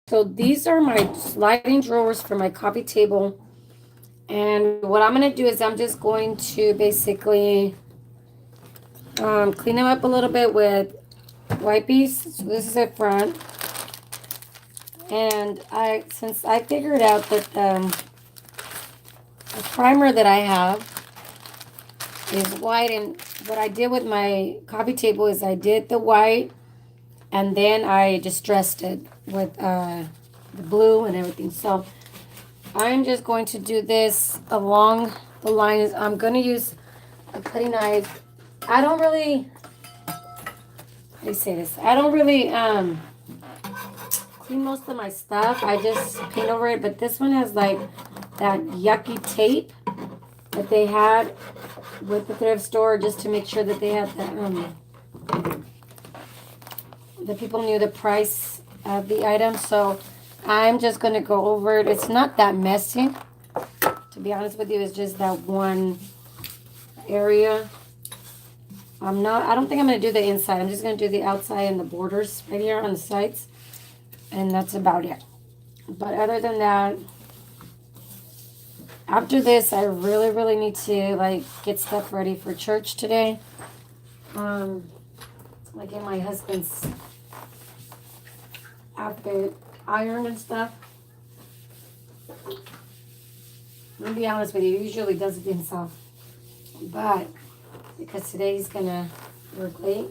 So these are my sliding drawers for my coffee table. And what I'm going to do is I'm just going to basically clean them up a little bit with wipies. So this is at front. And since I figured out that the primer that I have is white, and what I did with my coffee table is I did the white and then I distressed it with the blue and everything. So I'm just going to do this along the lines. I'm going to use a putty knife. I don't really, how do you say this? I don't really clean most of my stuff. I just paint over it. But this one has like that yucky tape that they had with the thrift store just to make sure that they had the people knew the price of the item. So I'm just going to go over it. It's not that messy. To be honest with you, it's just that one area. I don't think I'm going to do the inside. I'm just going to do the outside and the borders right here on the sides. And that's about it. But other than that, after this, I really, really need to like get stuff ready for church today. Like get my husband's outfit ironed and stuff. I'm gonna be honest with you, he usually does it himself. But because today he's gonna work late.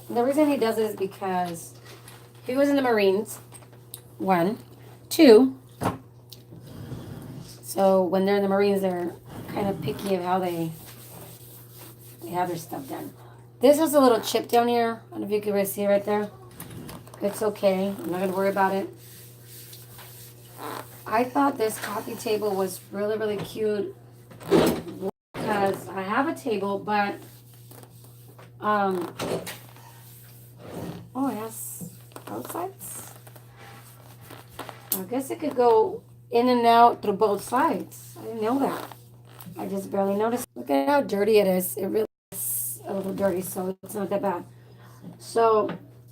And the reason he does it is because he was in the Marines. One. Two. So when they're in the Marines, they're kind of picky of how they have their stuff done. This has a little chip down here. I don't know if you can really see it right there. It's okay. I'm not going to worry about it. I thought this coffee table was really, really cute because I have a table, but oh, it has both sides. I guess it could go in and out through both sides. I didn't know that. I just barely noticed. Look at how dirty it is. It really is a little dirty, so it's not that bad. So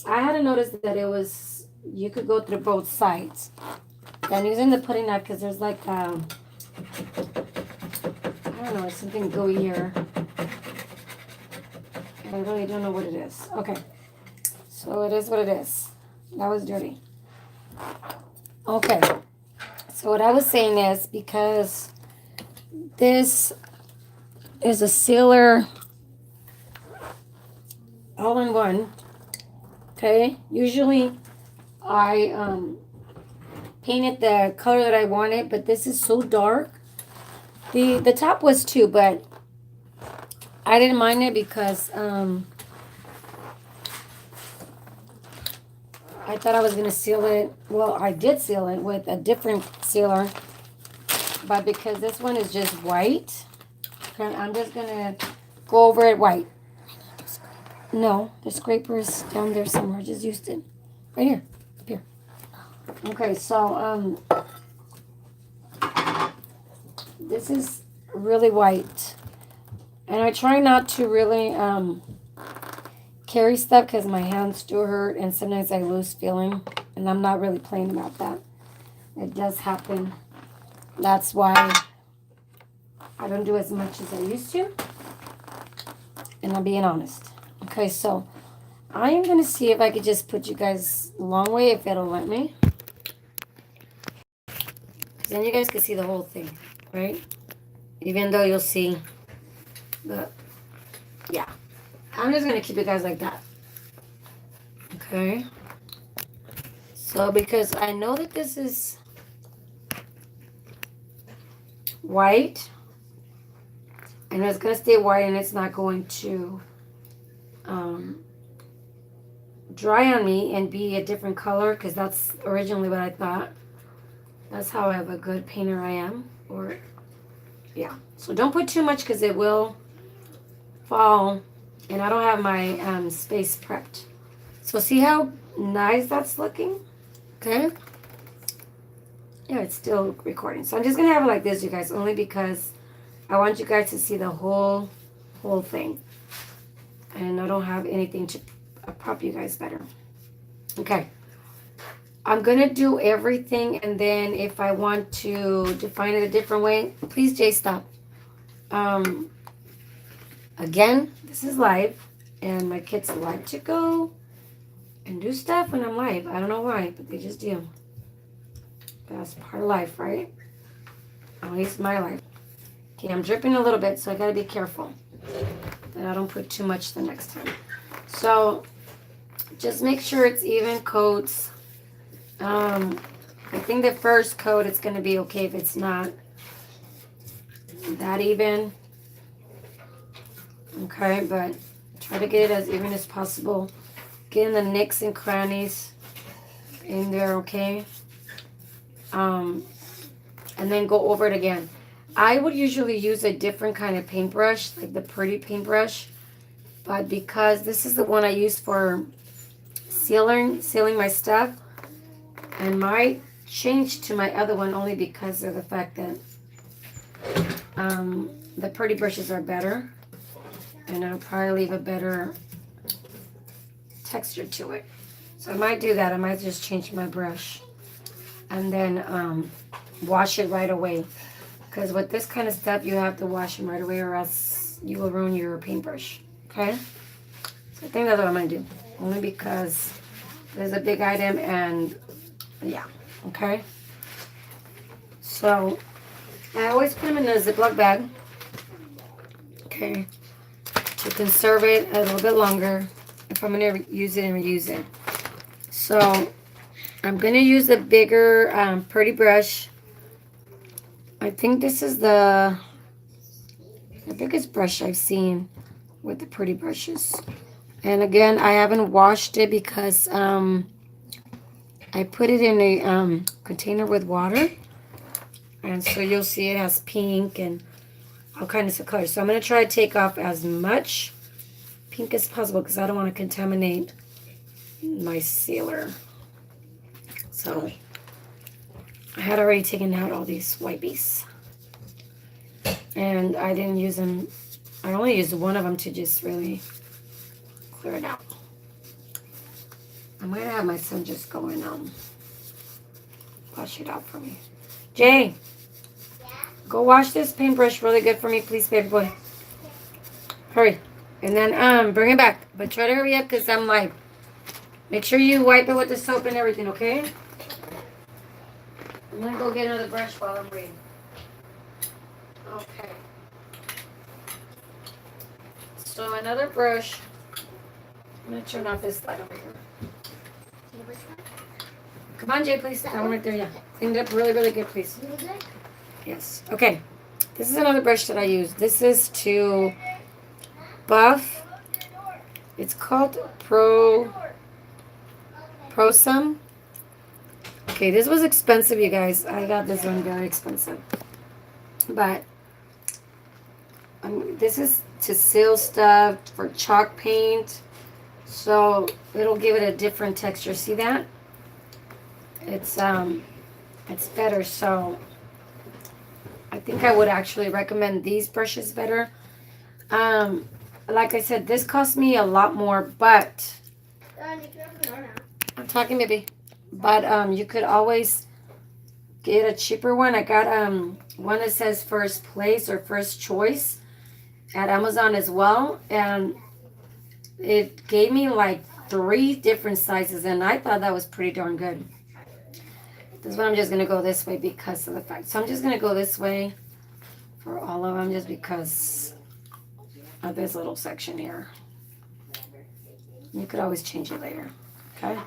I hadn't noticed that you could go through both sides. I'm using the pudding knife because there's like, I don't know, something gooey here. I really don't know what it is. Okay. So it is what it is. That was dirty. Okay. So what I was saying is because this is a sealer all-in-one. Okay. Usually I painted the color that I wanted, but this is so dark. The top was too, but I didn't mind it because I thought I was going to seal it. Well, I did seal it with a different sealer, but because this one is just white, okay, I'm just going to go over it white. No, the scraper is down there somewhere. I just used it. Right here. Up here. Okay, so this is really white. And I try not to really carry stuff because my hands do hurt and sometimes I lose feeling. And I'm not really playing about that. It does happen. That's why I don't do as much as I used to. And I'm being honest. Okay, so I am going to see if I could just put you guys a long way if it'll let me. Because then you guys can see the whole thing, right? Even though you'll see the, yeah. I'm just going to keep it guys like that. Okay. So because I know that this is white. And it's going to stay white and it's not going to dry on me and be a different color because that's originally what I thought. That's how I have a good painter I am. Or, yeah. So don't put too much because it will fall. And I don't have my space prepped. So see how nice that's looking? Okay. Yeah, it's still recording. So I'm just going to have it like this, you guys, only because I want you guys to see the whole thing. And I don't have anything to prop you guys better. Okay. I'm going to do everything, and then if I want to define it a different way, please, Jay, stop. Um, Again, this is live, and my kids like to go and do stuff when I'm live. I don't know why, but they just do. That's part of life, right? At least my life. Okay, I'm dripping a little bit, so I gotta be careful that I don't put too much the next time. So just make sure it's even coats. I think the first coat it's gonna be okay if it's not that even. Okay, but try to get it as even as possible. Getting the nicks and crannies in there, okay? And then go over it again. I would usually use a different kind of paintbrush, like the pretty paintbrush. But because this is the one I use for sealing my stuff, and might change to my other one only because of the fact that the pretty brushes are better. And I'll probably leave a better texture to it. So I might do that. I might just change my brush. And then wash it right away. Because with this kind of stuff, you have to wash them right away or else you will ruin your paintbrush. Okay? So I think that's what I'm going to do. Only because there's a big item and yeah. Okay? So I always put them in a Ziploc bag. Okay? To conserve it a little bit longer if I'm going to use it and reuse it. So I'm going to use a bigger pretty brush. I think this is the biggest brush I've seen with the pretty brushes. And again, I haven't washed it because I put it in a container with water. And so you'll see it has pink and all kinds of colors. So I'm going to try to take off as much pink as possible because I don't want to contaminate my sealer. So I had already taken out all these wipies. And I didn't use them. I only used one of them to just really clear it out. I'm going to have my son just go and wash it out for me. Jay, go wash this paintbrush really good for me, please, baby boy. Hurry. And then bring it back. But try to hurry up because I'm live. Make sure you wipe it with the soap and everything, okay? I'm going to go get another brush while I'm waiting. Okay. So another brush. I'm going to turn off this light over here. Come on, Jay, please. That one right there, yeah. Clean it up really, really good, please. Yes. Okay. This is another brush that I use. This is to buff. It's called Prosum. Okay, this was expensive, you guys. I got this one very expensive. But this is to seal stuff for chalk paint. So it'll give it a different texture. See that? It's better. So I think I would actually recommend these brushes better. Like I said, this cost me a lot more, but I'm talking, baby. But you could always get a cheaper one. I got one that says first place or first choice at Amazon as well, and it gave me like 3 different sizes, and I thought that was pretty darn good. This one I'm just gonna go this way because of the fact. So I'm just gonna go this way for all of them just because of this little section here. You could always change it later, okay?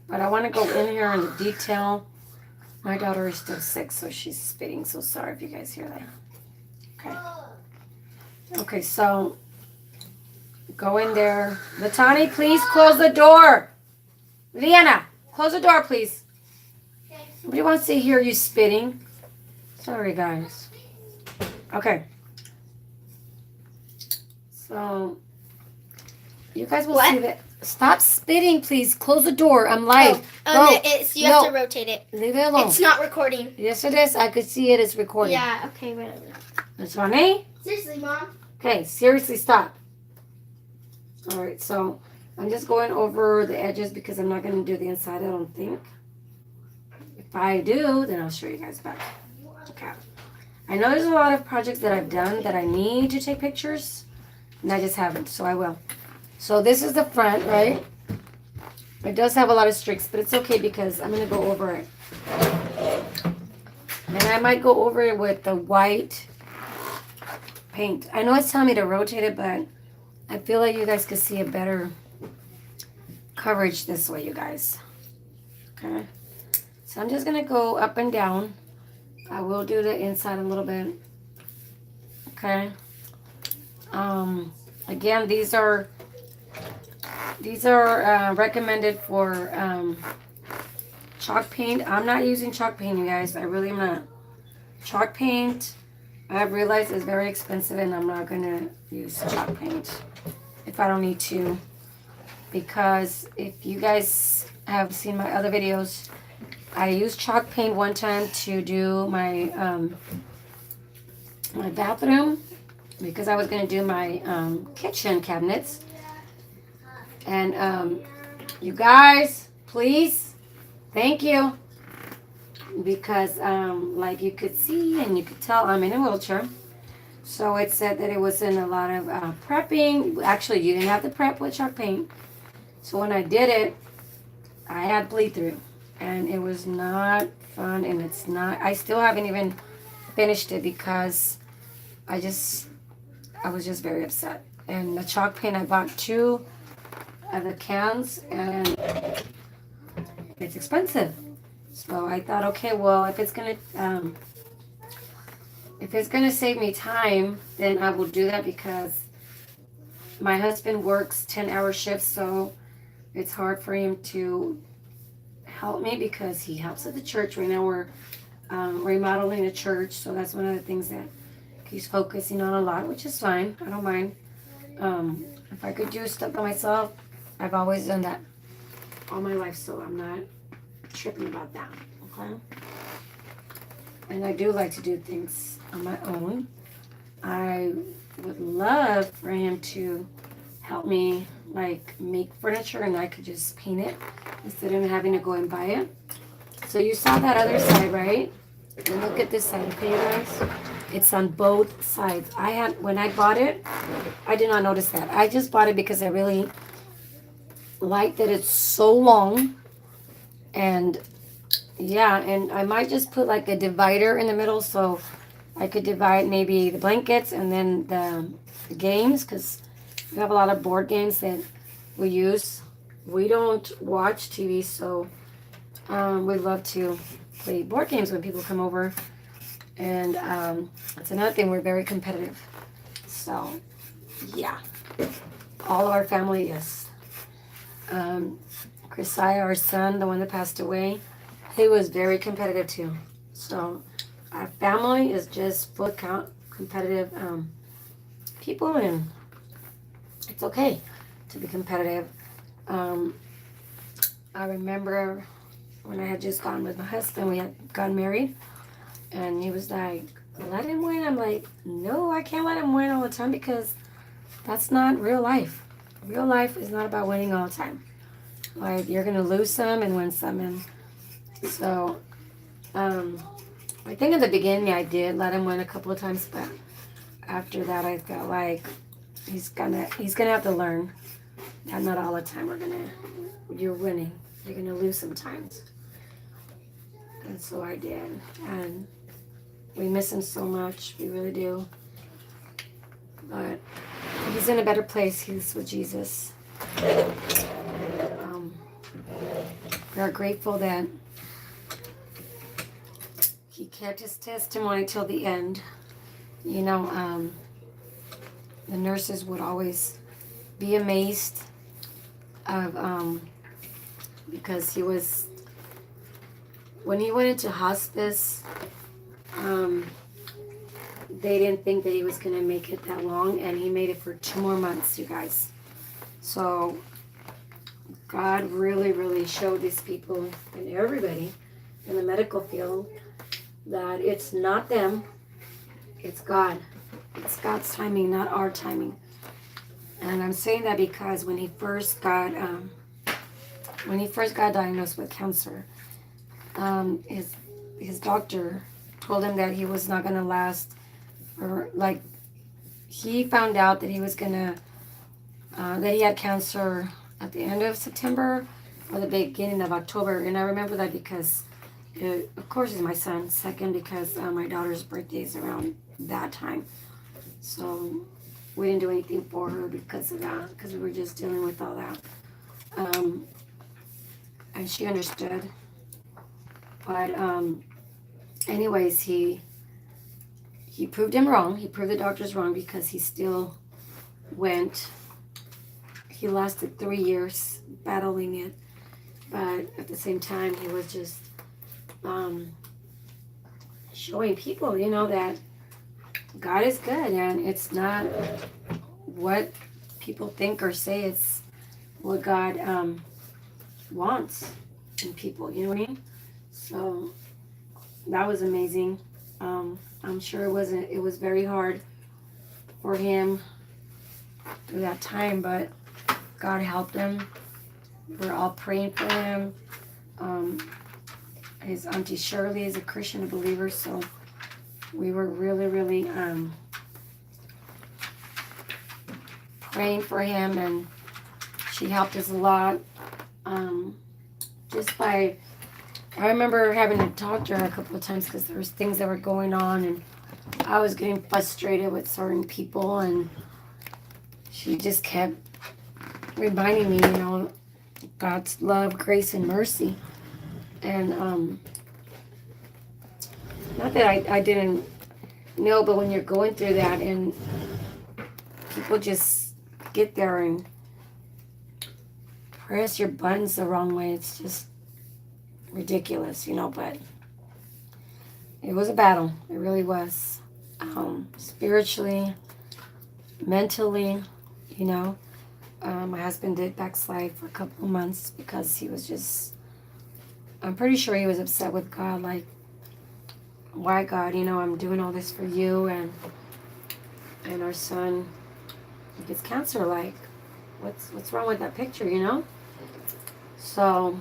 But I want to go in here in the detail. My daughter is still sick, so she's spitting. So sorry if you guys hear that. Okay. Okay, so go in there. Latani, please close the door. Liana, close the door, please. Nobody wants to hear you spitting. Sorry, guys. Okay. So you guys will see that. Stop spitting, please. Close the door. I'm live. You have to rotate it. Leave it alone. It's not recording. Yes, it is. I could see it is recording. Yeah, okay, whatever. That's funny. Seriously, Mom. Okay, seriously, stop. All right, so I'm just going over the edges because I'm not going to do the inside, I don't think. If I do, then I'll show you guys back. Okay. I know there's a lot of projects that I've done that I need to take pictures, and I just haven't, so I will. So this is the front, right? It does have a lot of streaks, but it's okay because I'm going to go over it. And I might go over it with the white paint. I know it's telling me to rotate it, but I feel like you guys could see a better coverage this way, you guys. Okay. So I'm just going to go up and down. I will do the inside a little bit. Okay. Again, these are recommended for chalk paint. I'm not using chalk paint, you guys. I really am not. Chalk paint, I've realized, is very expensive, and I'm not going to use chalk paint if I don't need to. Because if you guys have seen my other videos, I used chalk paint one time to do my my bathroom because I was going to do my kitchen cabinets. And you guys, please, thank you. Because like you could see and you could tell, I'm in a wheelchair. So it said that it was in a lot of prepping. Actually, you didn't have to prep with chalk paint. So when I did it, I had bleed through. And it was not fun, and it's not, I still haven't even finished it because I was just very upset. And the chalk paint, I bought 2 of the cans, and it's expensive. So I thought, okay, well, if it's gonna save me time, then I will do that because my husband works 10-hour shifts, so it's hard for him to help me because he helps at the church. Right now we're remodeling a church, so that's one of the things that he's focusing on a lot, which is fine. I don't mind. If I could do stuff by myself, I've always done that all my life, so I'm not tripping about that, okay? And I do like to do things on my own. I would love for him to help me, like, make furniture, and I could just paint it instead of having to go and buy it. So you saw that other side, right? And look at this side, okay, you guys? It's on both sides. When I bought it, I did not notice that. I just bought it because I really like that it's so long. And yeah, and I might just put like a divider in the middle so I could divide maybe the blankets and then the games, because we have a lot of board games that we use. We don't watch TV, so we love to play board games when people come over. And that's another thing, we're very competitive. So, yeah. All of our family is. Chrisiah, our son, the one that passed away, he was very competitive too. So, our family is just full competitive people, and it's okay to be competitive. I remember when I had just gone with my husband, we had gotten married, and he was like, let him win. I'm like, no, I can't let him win all the time because that's not real life. Real life is not about winning all the time. Like, you're going to lose some and win some. And so, I think in the beginning I did let him win a couple of times, but after that I felt like he's gonna have to learn that not all the time you're winning. You're gonna lose sometimes. And so I did. And we miss him so much. We really do. But he's in a better place. He's with Jesus. We are grateful that he kept his testimony till the end. You know, the nurses would always be amazed of because he was, when he went into hospice, they didn't think that he was going to make it that long, and he made it for 2 more months, you guys. So God really, really showed these people and everybody in the medical field that it's not them, it's God. It's God's timing, not our timing. And I'm saying that because when he first got diagnosed with cancer, his doctor told him that he was not gonna last, or like he found out that he was gonna that he had cancer at the end of September or the beginning of October, and I remember that because, of course, he's my son. Second, because my daughter's birthday is around that time, so we didn't do anything for her because of that, because we were just dealing with all that, and she understood. But anyways, he proved him wrong. He proved the doctors wrong because he still went. He lasted 3 years battling it, but at the same time, he was just showing people, that God is good, and it's not what people think or say. It's what God wants in people. You know what I mean? So that was amazing. I'm sure it was very hard for him through that time, but God helped him. We're all praying for him. His Auntie Shirley is a Christian, a believer, so we were really, really praying for him, and she helped us a lot. I remember having to talk to her a couple of times because there was things that were going on, and I was getting frustrated with certain people, and she just kept reminding me, God's love, grace, and mercy. And not that I didn't know, but when you're going through that and people just get there and press your buttons the wrong way, it's just ridiculous, but it was a battle. It really was. Spiritually, mentally, my husband did backslide for a couple of months because he was just, I'm pretty sure he was upset with God, like, why God, I'm doing all this for you, and our son gets cancer, like, what's wrong with that picture, So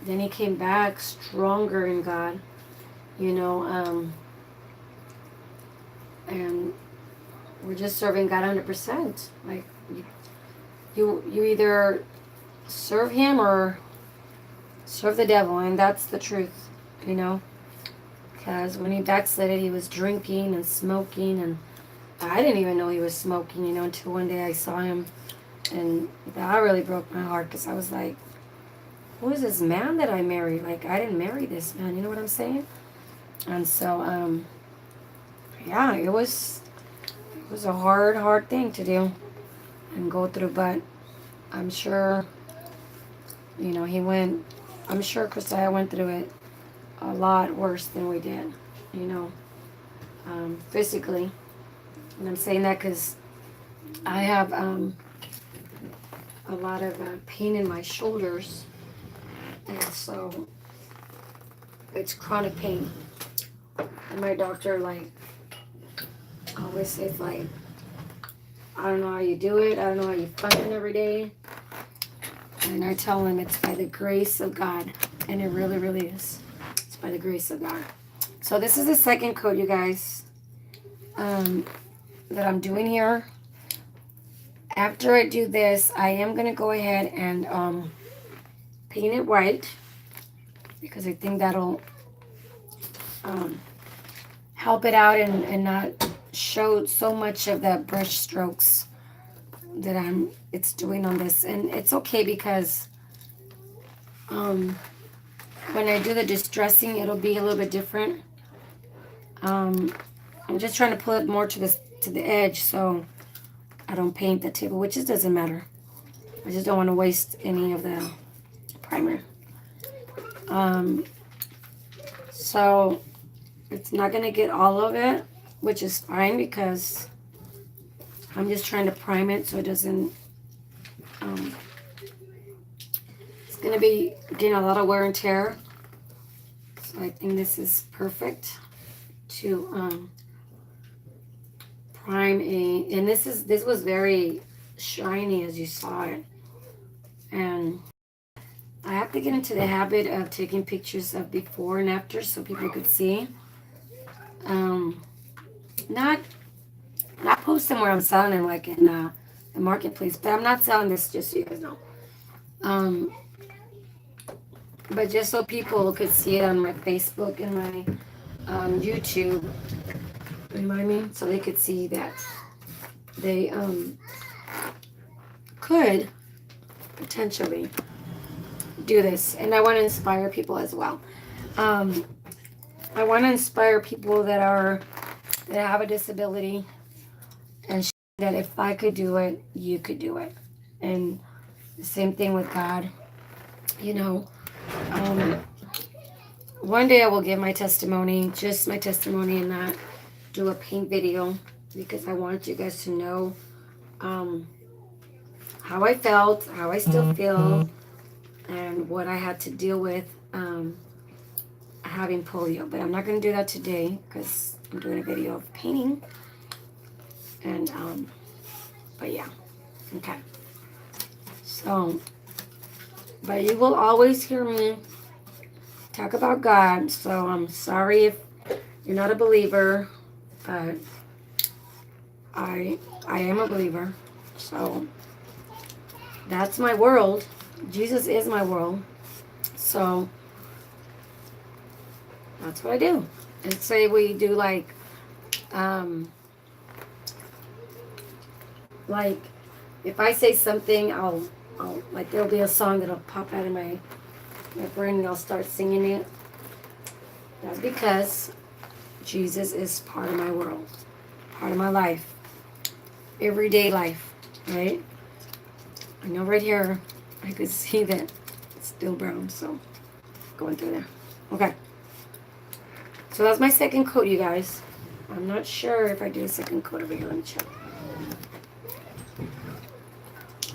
then he came back stronger in God, and we're just serving God 100%. Like, you either serve him or serve the devil, and that's the truth, because when he backslid, he was drinking and smoking, and I didn't even know he was smoking, until one day I saw him, and that really broke my heart, because I was like, who is this man that I married? Like, I didn't marry this man, you know what I'm saying? And so, yeah, it was a hard thing to do and go through, but I'm sure, I'm sure Christia went through it a lot worse than we did, physically. And I'm saying that because I have a lot of pain in my shoulders, and so it's chronic pain. And my doctor, like, always says, like, I don't know how you do it. I don't know how you function every day. And I tell him it's by the grace of God. And it really, really is. It's by the grace of God. So this is the second coat, you guys, that I'm doing here. After I do this, I am going to go ahead and paint it white, because I think that'll help it out and not show so much of the brush strokes that it's doing on this. And it's okay, because when I do the distressing, it'll be a little bit different. I'm just trying to pull it more to the edge, so I don't paint the table, which just doesn't matter. I just don't want to waste any of the primer. So it's not going to get all of it, which is fine, because I'm just trying to prime it so it doesn't, it's going to be getting a lot of wear and tear. So I think this is perfect to prime and this was very shiny, as you saw it. And I have to get into the habit of taking pictures of before and after so people could see. Not post them where I'm selling them, like in the marketplace. But I'm not selling this, just so you guys know. But just so people could see it on my Facebook and my YouTube. You know what I mean? So they could see that they could potentially do this. And I want to inspire people as well. I want to inspire people that have a disability and that if I could do it, you could do it. And the same thing with God. You know, one day I will give my testimony, just my testimony, and not do a paint video, because I want you guys to know how I felt, how I still feel, and what I had to deal with having polio. But I'm not going to do that today because I'm doing a video of painting. And but yeah, okay. So, but you will always hear me talk about God. So I'm sorry if you're not a believer, but I am a believer. So that's my world. Jesus is my world. So that's what I do. And say we do like if I say something, I'll like there'll be a song that'll pop out of my brain and I'll start singing it. That's because Jesus is part of my world, part of my life, everyday life, right? I know right here I could see that it's still brown, so going through there. Okay. So that's my second coat, you guys. I'm not sure if I did a second coat over here. Let me check.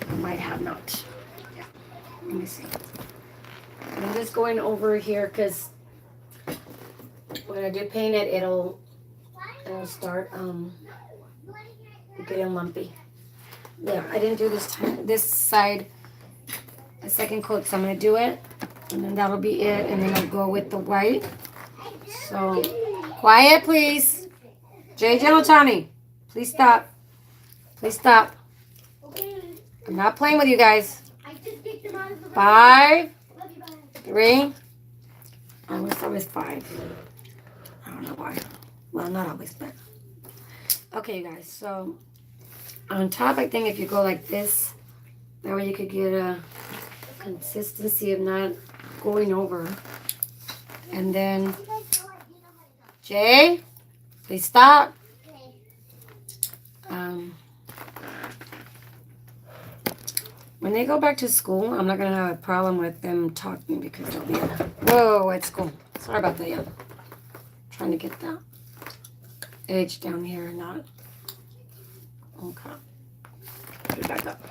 I might have not. Yeah. Let me see. I'm just going over here because when I do paint it, it'll start getting lumpy. Yeah, I didn't do this side a second coat, so I'm gonna do it, and then that'll be it, and then I'll go with the white. So quiet, please. Jay Genotani, please stop. Please stop. I'm not playing with you guys. 5, 3. I always start with 5. I don't know why. Well, not always, but okay, you guys. So on top, I think if you go like this, that way you could get a consistency of not going over. And then, Jay, please stop. When they go back to school, I'm not going to have a problem with them talking because they'll be, whoa, at school. Sorry about that, yeah. Trying to get that edge down here, not, okay. Put it back up.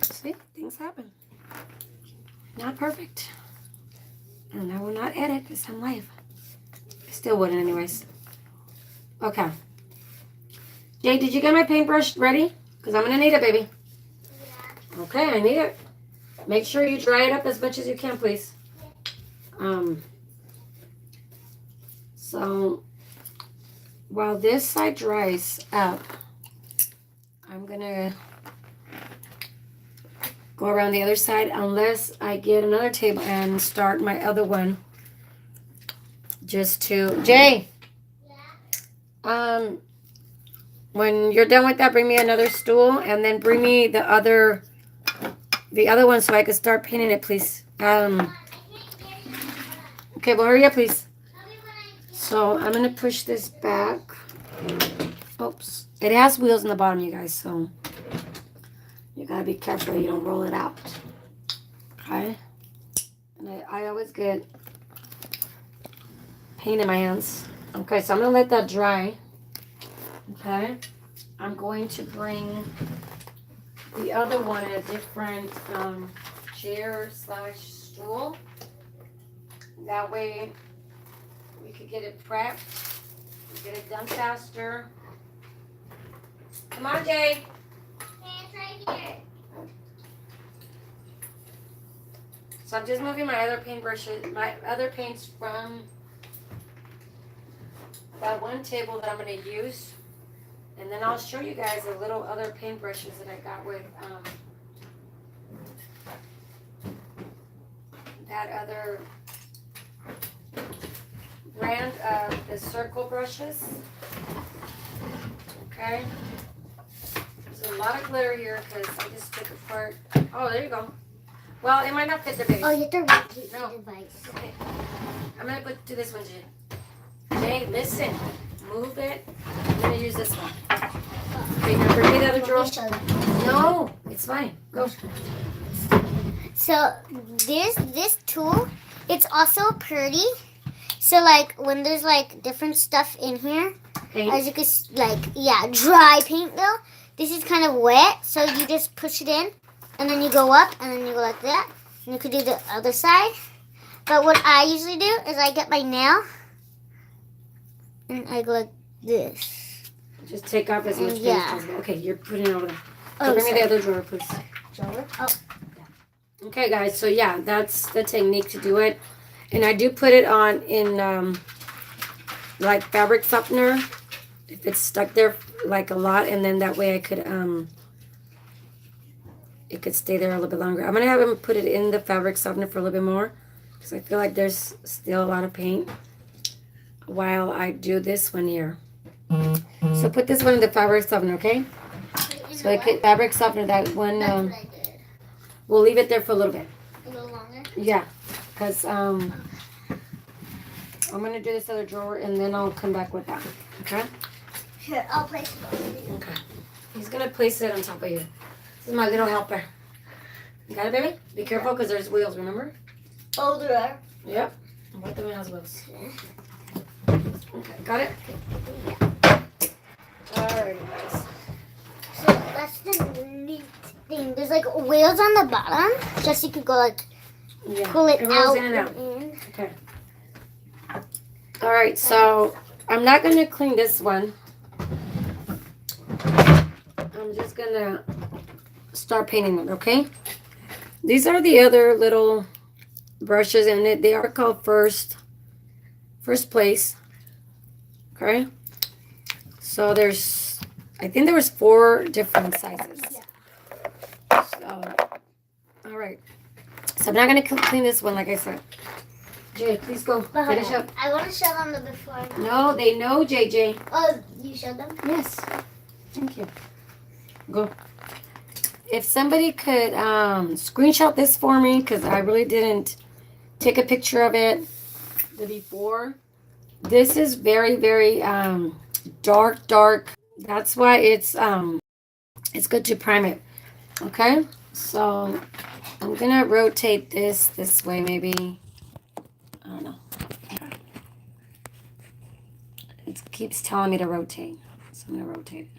See, things happen. Not perfect. And I will not edit because I'm live. I still wouldn't anyways. Okay. Jay, did you get my paintbrush ready? Because I'm going to need it, baby. Okay, I need it. Make sure you dry it up as much as you can, please. So while this side dries up, I'm going to go around the other side unless I get another table and start my other one. Just to, Jay, when you're done with that, bring me another stool and then bring me the other one so I can start painting it, please. Okay, well, hurry up, please. So I'm going to push this back. Oops. It has wheels in the bottom, you guys, so you got to be careful you don't roll it out. Okay? And I always get paint in my hands. Okay, so I'm going to let that dry. Okay? I'm going to bring the other one in a different chair/stool. That way we could get it prepped, get it done faster. Come on, Jay. It's right here. So I'm just moving my other paintbrushes, my other paints from that one table that I'm going to use. And then I'll show you guys a little other paintbrushes that I got with that other brand of the circle brushes. Okay. There's a lot of glitter here because I just took apart. Oh, there you go. Well, it might not fit the base. Oh, you have to repeat No. the device. Okay. I'm going to do this one, Jay. Jay, listen. Move it. I'm going to use this one. Okay, now bring me the other drawer. No, it's fine. Go. So this tool, it's also pretty. So like when there's like different stuff in here, Paint. as you can dry paint though. This is kind of wet, so you just push it in, and then you go up, and then you go like that. And you could do the other side. But what I usually do is I get my nail, and I go like this. Just take off as much paint as possible. Okay, you're putting it over there. Oh, Bring me the other drawer, please. Drawer? Oh. Okay, guys. So yeah, that's the technique to do it, and I do put it on in like fabric softener if it's stuck there like a lot, and then that way I could it could stay there a little bit longer. I'm gonna have him put it in the fabric softener for a little bit more because I feel like there's still a lot of paint while I do this one here. So put this one in the fabric softener, okay? So I could fabric softener that one. That's what I did. We'll leave it there for a little bit. A little longer? Yeah, because I'm going to do this other drawer and then I'll come back with that. Okay? Here, I'll place it over here. Okay. He's going to place it on top of you. This is my little helper. You got it, baby? Be careful because there's wheels, remember? Oh, there are. Yep. What the one has wheels? Okay, got it? Alright, guys. So that's the neat thing. There's like wheels on the bottom, just so you could go like Yeah. pull it rolls out in and out. in. Okay. Alright, so I'm not going to clean this one. I'm just going to start painting it, okay? These are the other little brushes, and they are called first place. Okay? So I think there was 4 different sizes. So, alright. So I'm not going to clean this one, like I said. Jay, please go. Finish up. I want to show them the before. No, they know, JJ. Oh, you showed them? Yes. Thank you. Go. If somebody could screenshot this for me, because I really didn't take a picture of it, the before. This is very, very dark. That's why it's good to prime it. Okay? So I'm going to rotate this way maybe. I don't know. It keeps telling me to rotate. So I'm going to rotate it.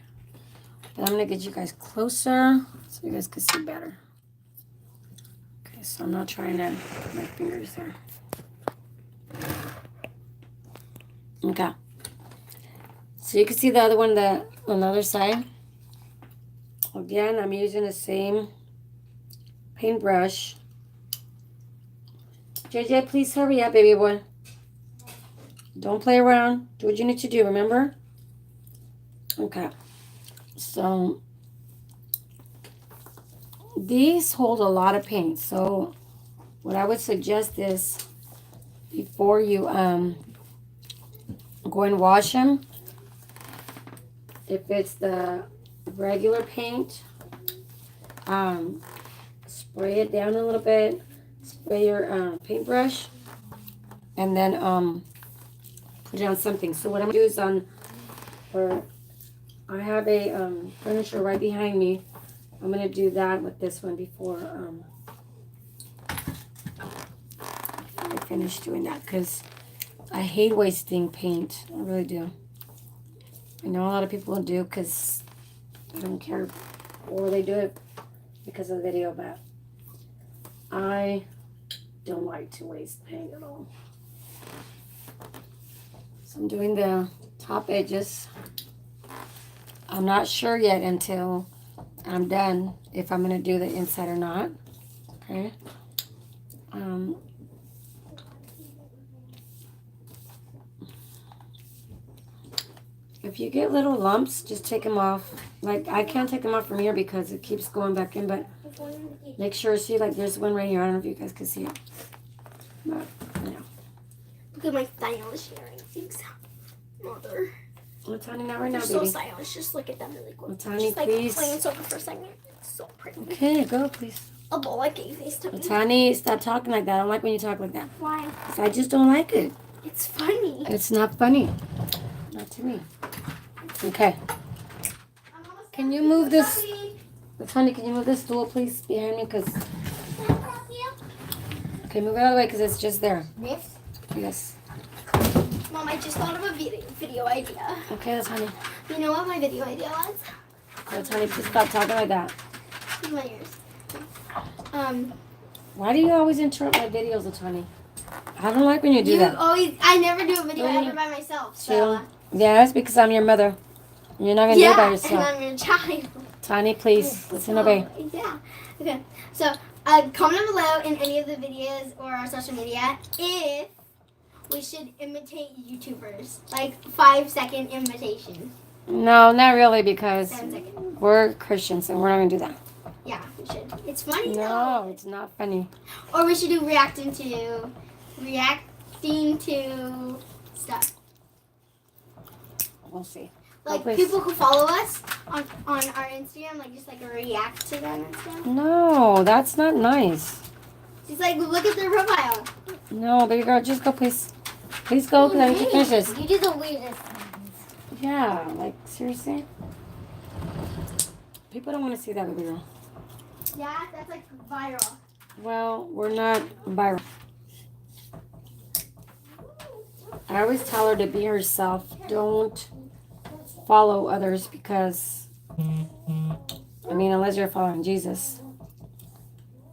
But I'm going to get you guys closer so you guys can see better. Okay, so I'm not trying to put my fingers there. Okay. So you can see the other one on the other side. Again, I'm using the same paintbrush. JJ, please hurry up, baby boy. Don't play around. Do what you need to do, remember? Okay. So these hold a lot of paint. So what I would suggest is before you go and wash them, if it's the regular paint, spray it down a little bit, spray your paintbrush, and then put it on something. So what I'm going to do is I have a furniture right behind me. I'm going to do that with this one before I finish doing that, because I hate wasting paint. I really do. I know a lot of people do because they don't care, or they do it because of the video, but I don't like to waste paint at all. So I'm doing the top edges. I'm not sure yet until I'm done if I'm going to do the inside or not. Okay. If you get little lumps, just take them off. Like, I can't take them off from here because it keeps going back in, but make sure, see, like, there's one right here. I don't know if you guys can see it. But, yeah. Look at my stylish earrings. Mother. What's honey, not right now, They're baby. so stylish. Just look at them really quick. What's honey, Just like please? playing sofa for a second. It's so pretty. Okay, go, please. A bowl like a face to me. Tani, stop talking like that. I don't like when you talk like that. Why? 'Cause I just don't like it. It's funny. It's not funny. Not to me. Okay. Can you move this? Tani, can you move this stool, please, behind me? Cause. Okay, move it out of the way because it's just there. This? Yes. Mom, I just thought of a video idea. Okay, that's honey. You know what my video idea was? That's honey. Please stop talking like that. In my ears. Why do you always interrupt my videos, Tani? I don't like when you do that. I never do a video 3, ever by myself. So. 2. Yes, because I'm your mother. You're not gonna do it by And yourself. I'm your child. Tani, please listen, obey. Yeah. Okay. So, comment below in any of the videos or our social media if we should imitate YouTubers, like 5-second imitation. No, not really, because 7 seconds. we're Christians and we're not gonna do that. Yeah, we should. It's funny. No, though. it's not funny. Or we should do reacting to stuff. We'll see. Like please. people who follow us on our Instagram, like just like react to them and stuff. No, that's not nice. Just like look at their profile. No, baby girl, just go, please. Please go, because I need to finish this. You do the weirdest things. Yeah, like, seriously? People don't want to see that, baby girl. Yeah, that's like viral. Well, we're not viral. I always tell her to be herself. Don't follow others because, I mean, unless you're following Jesus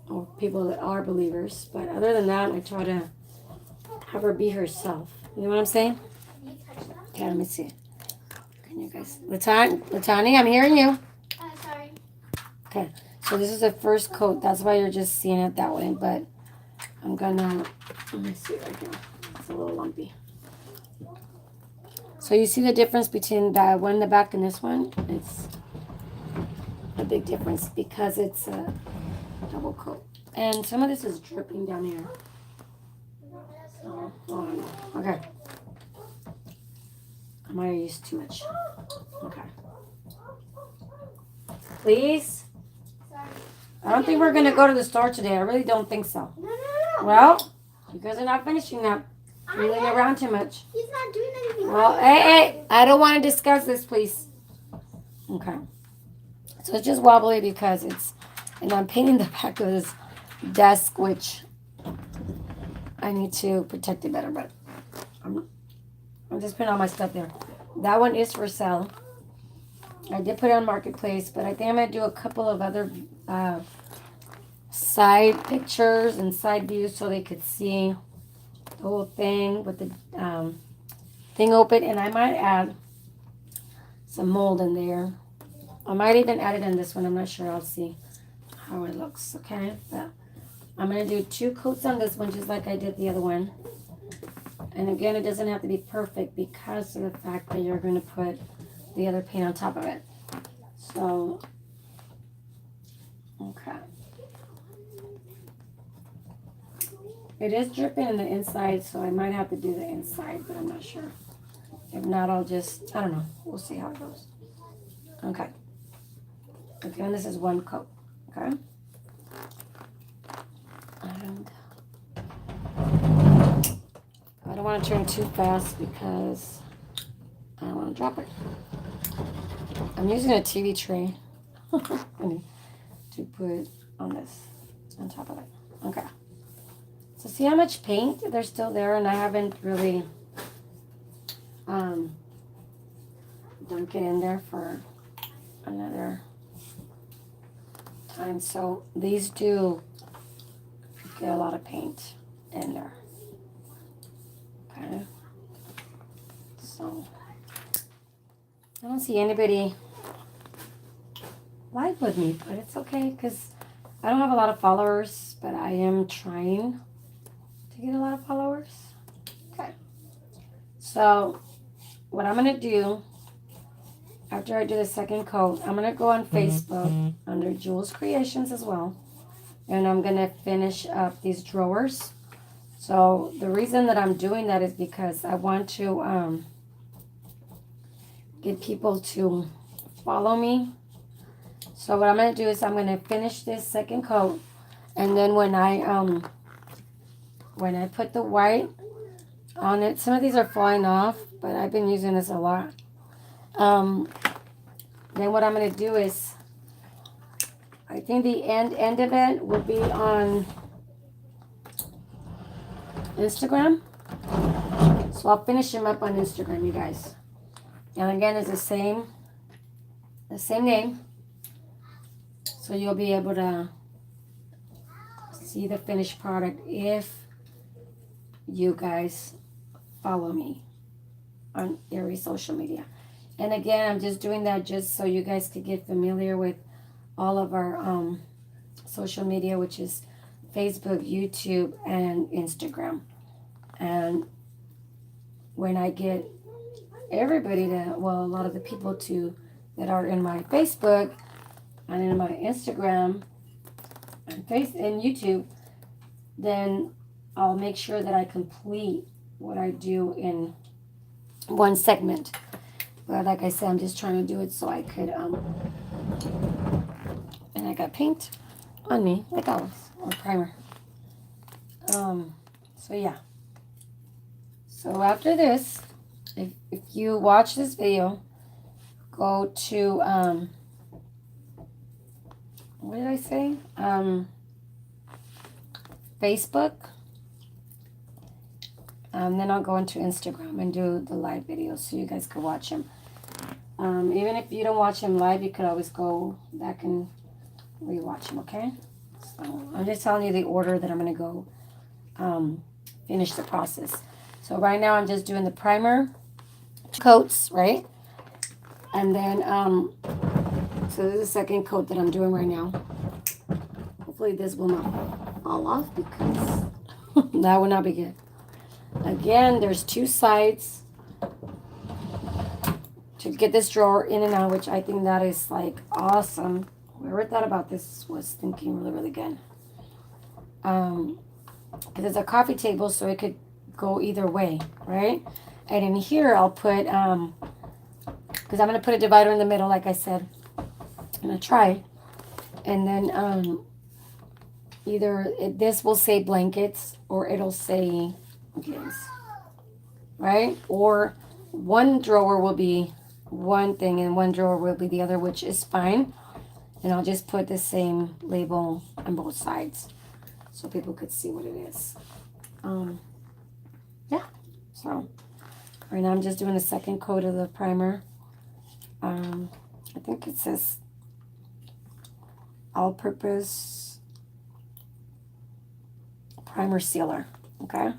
or people that are believers. But other than that, I try to have her be herself. You know what I'm saying? Okay, let me see. Can you guys? Latani, I'm hearing you. Sorry. Okay, so this is the first coat. That's why you're just seeing it that way. But I'm gonna, let me see right here. It's a little lumpy. So you see the difference between that one in the back and this one? It's a big difference because it's a double coat. And some of this is dripping down here. So, okay. I might have used too much. Okay. Please? Sorry. I don't think we're going to go to the store today. I really don't think so. No. Well, you guys are not finishing that. You're laying around too much. He's not doing anything. Well, hey, I don't want to discuss this, please. Okay. So it's just wobbly because it's, and I'm painting the back of this desk, which I need to protect it better, but I'm just putting all my stuff there. That one is for sale. I did put it on Marketplace, but I think I'm going to do a couple of other side pictures and side views so they could see the whole thing with the thing open. And I might add some mold in there. I might even add it in this one. I'm not sure. I'll see how it looks. Okay. But I'm going to do 2 coats on this one just like I did the other one. And again, it doesn't have to be perfect because of the fact that you're going to put the other paint on top of it. So, okay. It is dripping in the inside, so I might have to do the inside, but I'm not sure. If not, I'll just, I don't know. We'll see how it goes. Okay. Again, this is 1 coat. Okay. And I don't want to turn too fast because I don't want to drop it. I'm using a TV tray to put on this, on top of it. Okay. So see how much paint there's still there, and I haven't really dunked it in there for another time. So these do get a lot of paint in there. Okay. So I don't see anybody live with me, but it's okay because I don't have a lot of followers, but I am trying. to get a lot of followers. Okay. So what I'm going to do after I do the second coat, I'm going to go on Facebook under Jules Creations as well. And I'm going to finish up these drawers. So the reason that I'm doing that is because I want to get people to follow me. So what I'm going to do is I'm going to finish this second coat. And then when I put the white on it, some of these are falling off, but I've been using this a lot. Then what I'm going to do is, I think the end of it will be on Instagram. So I'll finish them up on Instagram, you guys. And again, it's the same name. So you'll be able to see the finished product if you guys follow me on every social media. And again, I'm just doing that just so you guys could get familiar with all of our social media, which is Facebook, YouTube, and Instagram. And when I get everybody to, well, a lot of the people that are in my Facebook and in my Instagram and YouTube, then I'll make sure that I complete what I do in one segment. But like I said, I'm just trying to do it so I could, and I got paint on me, like always, or primer. So yeah. So after this, if you watch this video, go to, what did I say? Facebook. Then I'll go into Instagram and do the live videos so you guys can watch them. Even if you don't watch them live, you could always go back and rewatch them, okay? So I'm just telling you the order that I'm going to go finish the process. So right now I'm just doing the primer coats, right? And then, so this is the second coat that I'm doing right now. Hopefully this will not fall off because that would not be good. Again, there's two sides to get this drawer in and out, which I think that is like awesome. Whoever thought about this was thinking really, really good. Because it's a coffee table, so it could go either way, right? And in here, I'll put, because I'm going to put a divider in the middle, like I said. I'm going to try. And then this will say blankets, or it'll say games, right? Or one drawer will be one thing and one drawer will be the other, which is fine. And I'll just put the same label on both sides so people could see what it is. Yeah, so right now I'm just doing a second coat of the primer. I think it says all-purpose primer sealer, okay?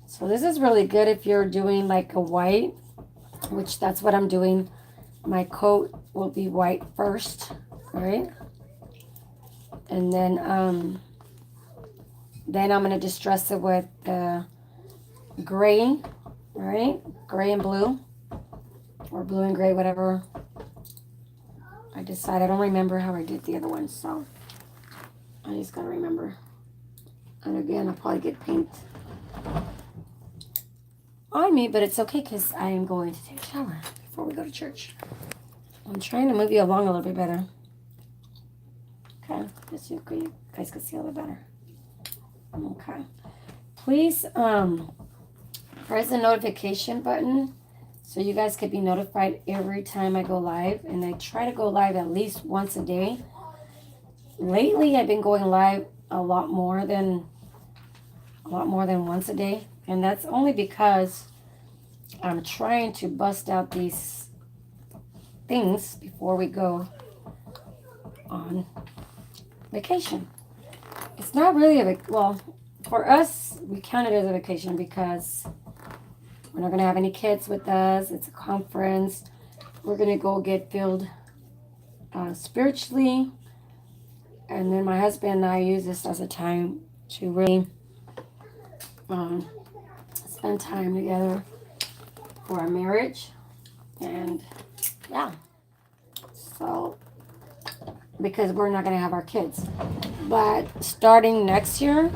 So this is really good if you're doing like a white, which that's what I'm doing. My coat will be white first, right? And then I'm going to distress it with gray, right? Gray and blue, or blue and gray, whatever I decide. I don't remember how I did the other one, so I just got to remember. And again, I'll probably get paint on me, but it's okay because I am going to take a shower before we go to church. I'm trying to move you along a little bit better. Okay, just so you guys can see a little better. Okay. Please press the notification button so you guys can be notified every time I go live. And I try to go live at least once a day. Lately, I've been going live a lot more than once a day. And that's only because I'm trying to bust out these things before we go on vacation. It's not really well, for us, we count it as a vacation because we're not going to have any kids with us. It's a conference. We're going to go get filled spiritually. And then my husband and I use this as a time to really um, spend time together for our marriage. And yeah, so because we're not going to have our kids. But starting next year,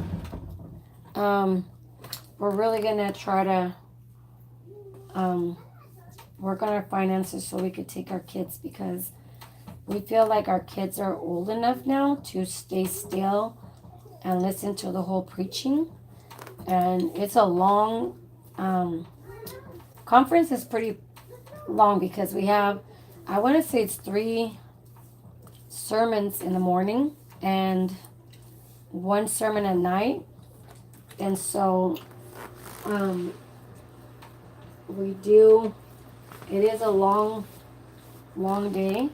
we're really going to try to work on our finances so we could take our kids, because we feel like our kids are old enough now to stay still and listen to the whole preaching. And it's a long conference is pretty long because we have, I want to say it's 3 sermons in the morning and 1 sermon at night. And so we do, it is a long day.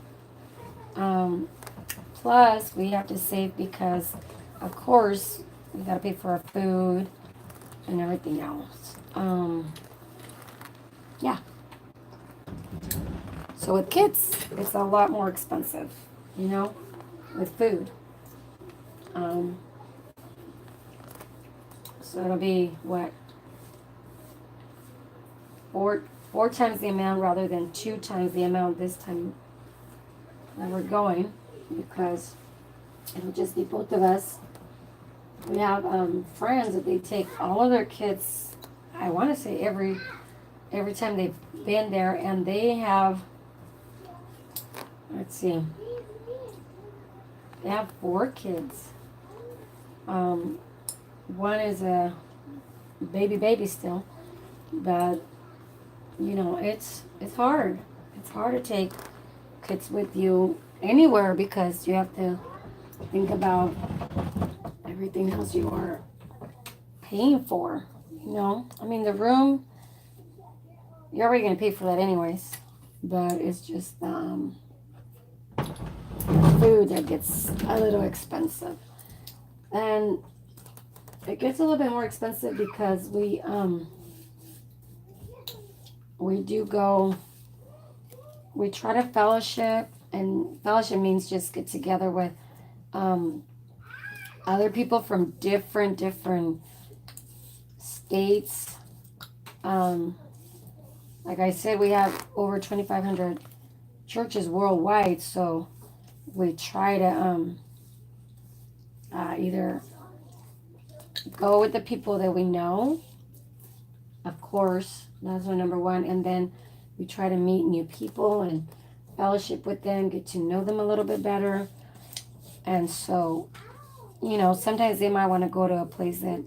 Plus we have to save because of course we got to pay for our food and everything else. Yeah. So with kids, it's a lot more expensive, you know, with food. So it'll be what, four times the amount rather than 2 times the amount this time that we're going, because it'll just be both of us. We have friends that they take all of their kids. I want to say every time they've been there, and they have, let's see, they have 4 kids. One is a baby still, but you know it's hard. It's hard to take kids with you anywhere because you have to think about everything else you are paying for. You know, I mean the room, you're already gonna pay for that anyways, but it's just food that gets a little expensive. And it gets a little bit more expensive because we do go, we try to fellowship, and fellowship means just get together with other people from different states. Like I said, we have over 2,500 churches worldwide, so we try to either go with the people that we know, of course, that's our number one, and then we try to meet new people and fellowship with them, get to know them a little bit better. And so, you know, sometimes they might want to go to a place that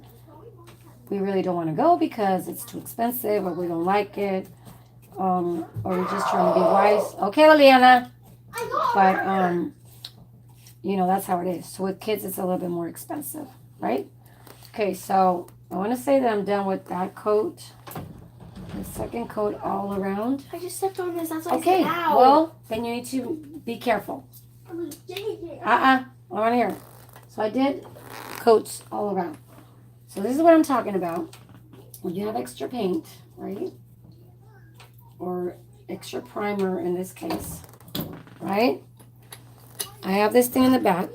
we really don't want to go because it's too expensive or we don't like it, or we're just trying to be wise. Okay, Liliana. But you know, that's how it is. So with kids, it's a little bit more expensive, right? Okay, so I want to say that I'm done with that coat. The second coat all around. I just stepped on this. That's why Okay, I said, ow. well, then you need to be careful. I want to hear it. So I did coats all around. So this is what I'm talking about. When you have extra paint, right? Or extra primer in this case, right? I have this thing in the back.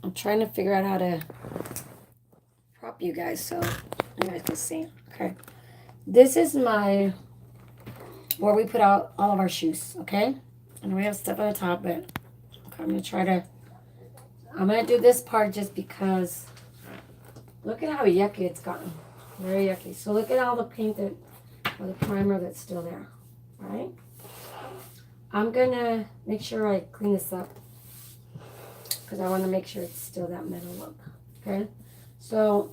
I'm trying to figure out how to prop you guys so you guys can see. Okay. This is my, where we put out all of our shoes, okay? And we have stuff on the top, but okay, I'm going to do this part just because look at how yucky it's gotten. Very yucky. So look at all the paint that, or the primer that's still there, right? I'm going to make sure I clean this up because I want to make sure it's still that metal look, okay? So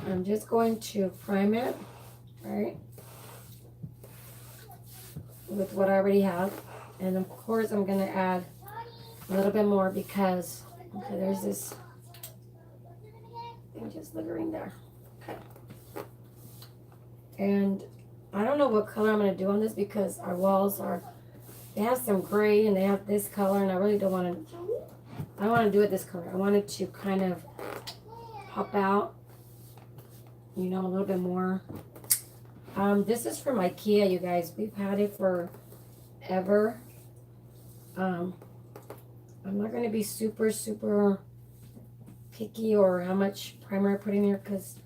I'm just going to prime it, right, with what I already have. And of course I'm going to add a little bit more because, okay, there's this thing just lingering there. Okay. And I don't know what color I'm going to do on this because our walls are, they have some gray and they have this color, and I really don't want to, I don't want to do it this color. I want it to kind of pop out, you know, a little bit more. This is from IKEA, you guys. We've had it forever. I'm not going to be super picky or how much primer I put in here because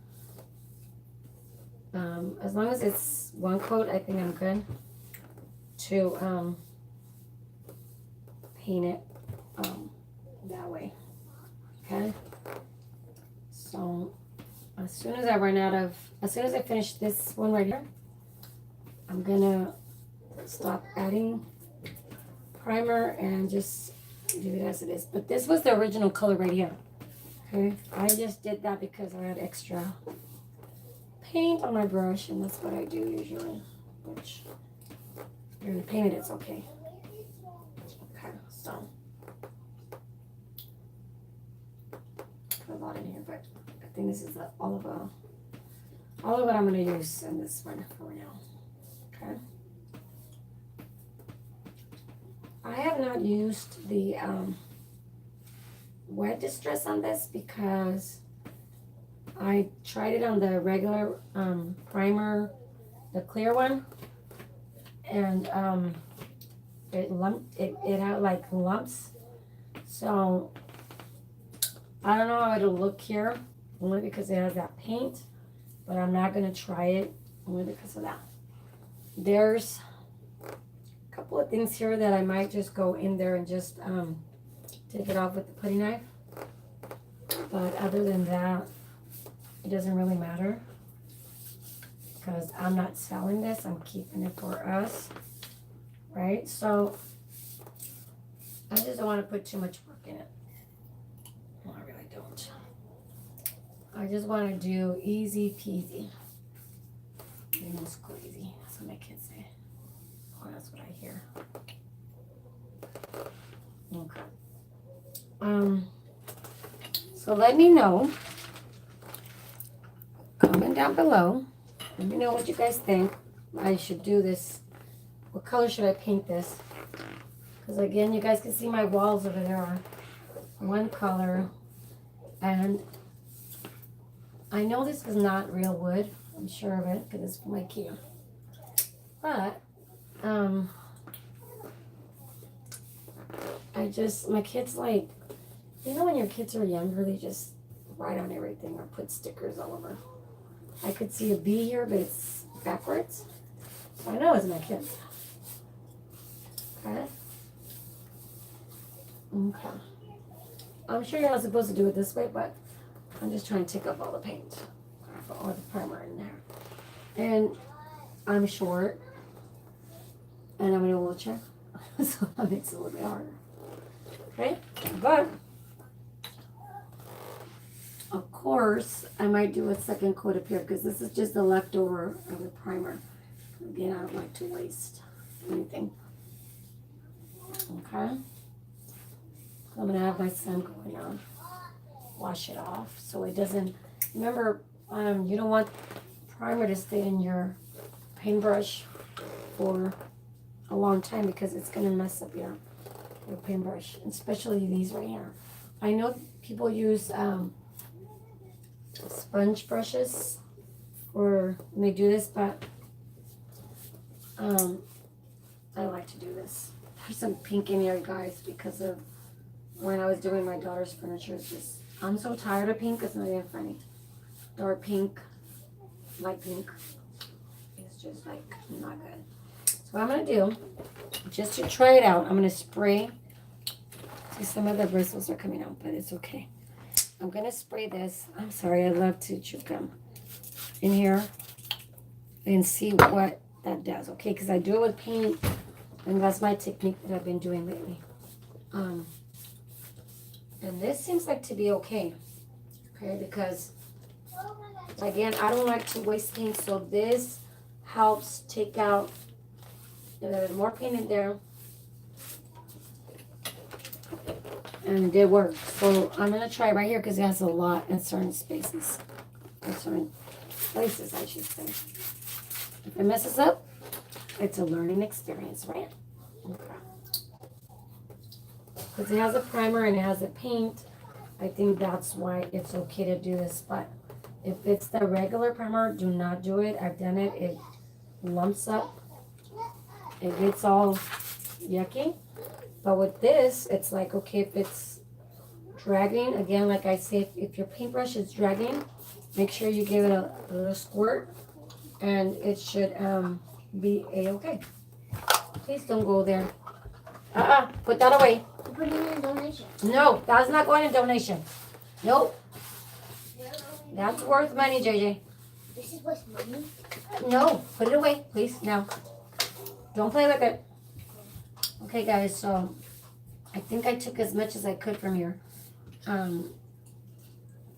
as long as it's one coat, I think I'm good to paint it that way. Okay. So as soon as I finish this one right here, I'm gonna stop adding primer and just leave it as it is. But this was the original color right here. Okay, I just did that because I had extra paint on my brush, and that's what I do usually. Which, if you're gonna paint it, it's okay. Okay, so put a lot in here, but I think this is all of what I'm gonna use in this one for now. Okay. I have not used the wet distress on this because I tried it on the regular primer, the clear one, and it had like lumps. So I don't know how it'll look here, only because it has that paint, but I'm not gonna try it only because of that. There's a couple of things here that I might just go in there and just take it off with the putty knife. But other than that, it doesn't really matter because I'm not selling this. I'm keeping it for us, right? So I just don't want to put too much work in it. No, I really don't. I just want to do easy peasy. Almost crazy. That's what my kids say. Oh, that's what I hear. Okay. So let me know. Comment down below. Let me know what you guys think. I should do this. What color should I paint this? Because again, you guys can see my walls over there are one color. And I know this is not real wood. I'm sure of it because it's from IKEA. But my kids like, you know when your kids are younger, they just write on everything or put stickers all over. I could see a B here, but it's backwards. So I know it's my kids. Okay? Okay. I'm sure you're not supposed to do it this way, but I'm just trying to take up all the paint. Put all the primer in there. And I'm short. And I'm in a wheelchair. So that makes it a little bit harder. Okay? But of course, I might do a second coat up here because this is just the leftover of the primer. Again, I don't like to waste anything. Okay? I'm going to have my son go in and wash it off so it doesn't... Remember, you don't want primer to stay in your paintbrush for a long time because it's going to mess up your paintbrush, especially these right here. I know people use sponge brushes or when they do this, but I like to do this. There's some pink in here, guys, because of when I was doing my daughter's furniture. It's just, I'm so tired of pink, it's not even funny. Dark pink, light pink. It's just like not good. So what I'm gonna do, just to try it out, I'm gonna spray. See, some of the bristles are coming out, but it's okay. I'm gonna spray this. I'm sorry, I love to chew gum in here and see what that does. Okay, because I do it with paint, and that's my technique that I've been doing lately. And this seems like to be okay. Okay, because again, I don't like to waste paint, so this helps take out. There's more paint in there. And it did work. So I'm going to try right here because it has a lot in certain spaces. In certain places, I should say. If it messes up, it's a learning experience, right? Okay. Because it has a primer and it has a paint, I think that's why it's okay to do this. But if it's the regular primer, do not do it. I've done it. It lumps up. It gets all yucky. But with this, it's like, okay, if it's dragging, again, like I say, if your paintbrush is dragging, make sure you give it a little squirt, and it should be a-okay. Please don't go there. Put that away. You put it in a donation. No, that's not going in donation. Nope. That's worth money, JJ. This is worth money? No, put it away, please. No. Don't play with it. Okay, guys, so I think I took as much as I could from your, from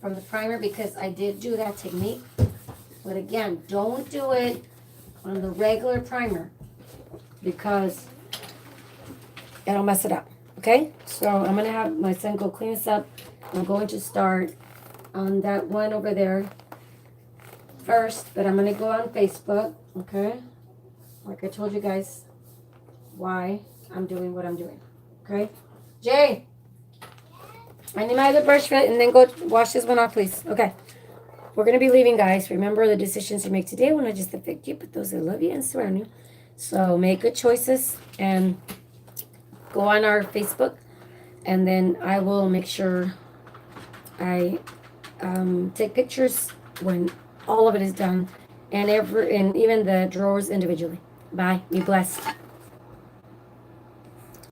the primer, because I did do that technique. But again, don't do it on the regular primer, because it'll mess it up. Okay? So I'm going to have my son go clean this up. I'm going to start on that one over there first, but I'm going to go on Facebook. Okay? Like I told you guys why I'm doing what I'm doing. Okay? Jay, I need my other brush fit, and then go wash this one off, please. Okay. We're going to be leaving, guys. Remember, the decisions you make today will not just affect you, but those that love you and surround you. So make good choices and go on our Facebook, and then I will make sure I take pictures when all of it is done, and even the drawers individually. Bye. Be blessed.